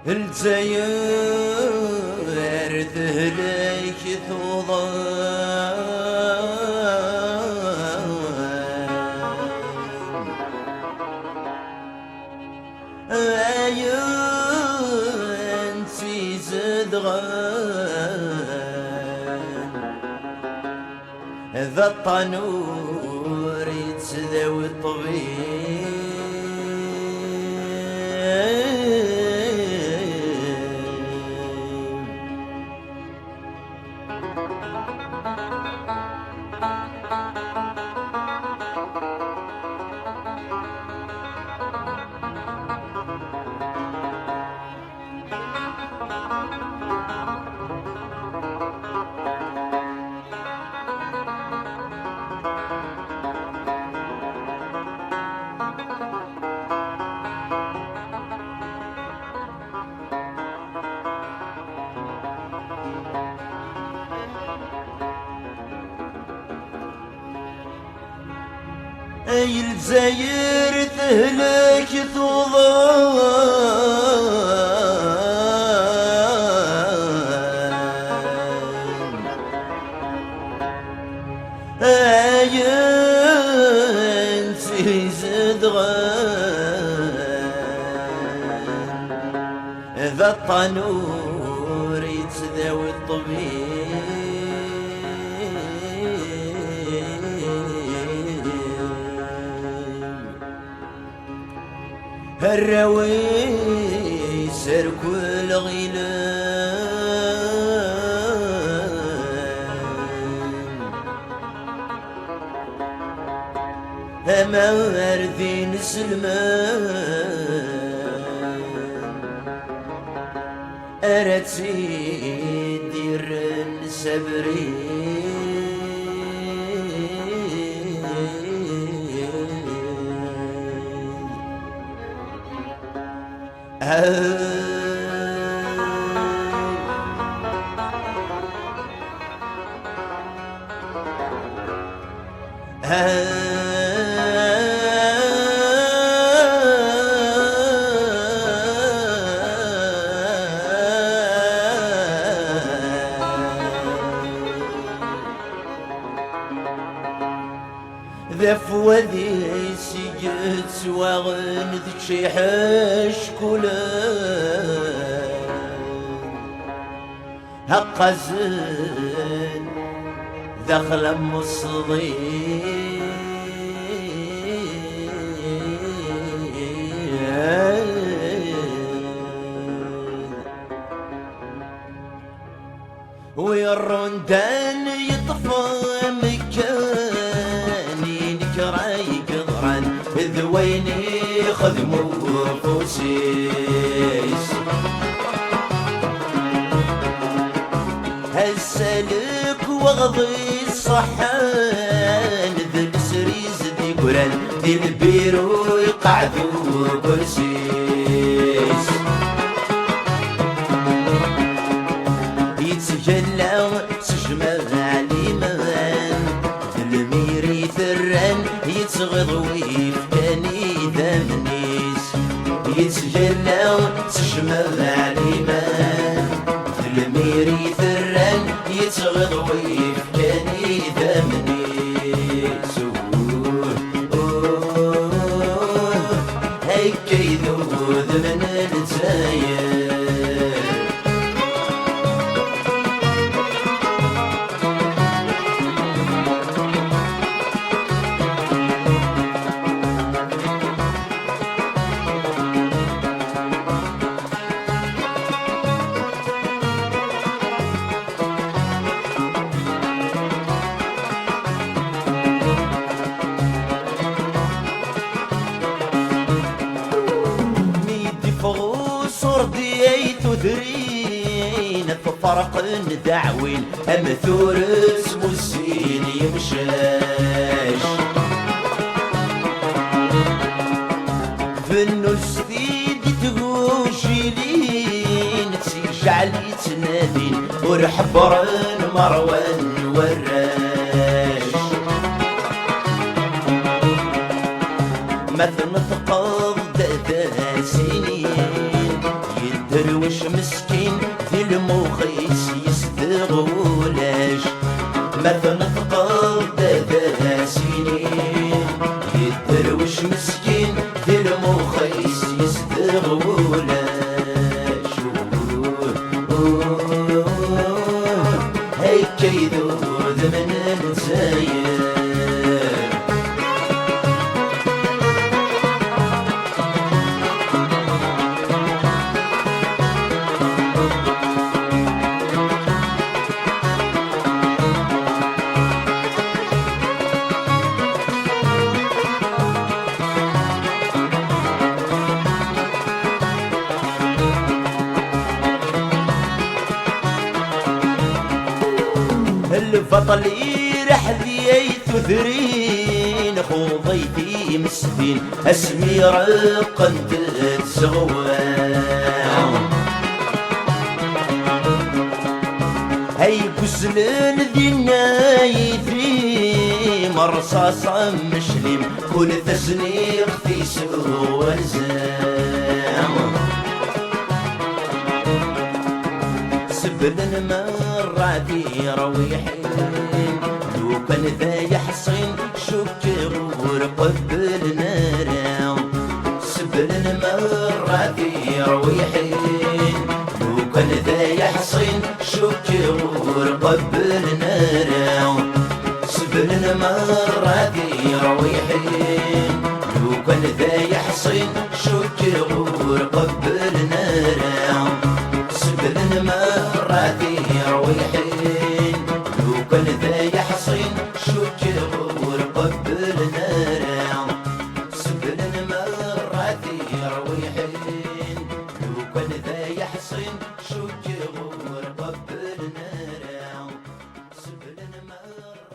الجزائر تهلك ثوضان انتي زدغان ذا الطنور يتذوي الطبيب اي الجزائر تهلك ثوضان اي انتي زدغان ذا الطنور يتذوي الطبيب الروي سر كل غيلان أما أرذين سلمان أرتي دير سبرين ذا فوذي سجت وغن ذي حش كلان هقزن دخل مصدي ويرندان يطفى مكاني نكراي قدران ذويني خدموا فوسيس هالسلك واغضي الصحان ذي السريز ذي قران ذي البيرو يقعدوا برسيس يتجلى سجمة عليمان الميري ثران يتغضوي فكاني ذمنيس يتجلى سجمة عليمان الميري ثران يتغضوي فكاني ذمنيس هيك يذوذ من الجزائر تدرين فرق دعوين أمثور اسمه الزين يمشاش في بالنسبي دي تغوشيلين تيجعلي تنادين ورحبرن مروان وراش ما تنطقض دا سنين يدروش مسكين في المخيس يستغولاش ما تنطقض دا سنين يدروش مسكين في المخيس يستغولاش هيك يذوذ من الجزاير البطل رحلي تثرين خوضيتي مسكين اسمي رقنت تزغوان هاي كسلن دينايتي مرصاصة مشلم كل تزنيق في سوى الزام سبلن مراتي رويحين لو كان ذا يحصين شكر ورقبل نارا سبلن مراتي رويحين لو كان ذا يحصين شكر ورقبل نارا سبلن مراتي رويحين لو كان ذا يحصين شكر ورقبل نارا سبلن مراتي رويحين لو كان ذا يحصين شكر ورقبل نارا سبلن مراتي رويحين لو كان ذا يحصين شكر ورقبل نارا سبلن مراتي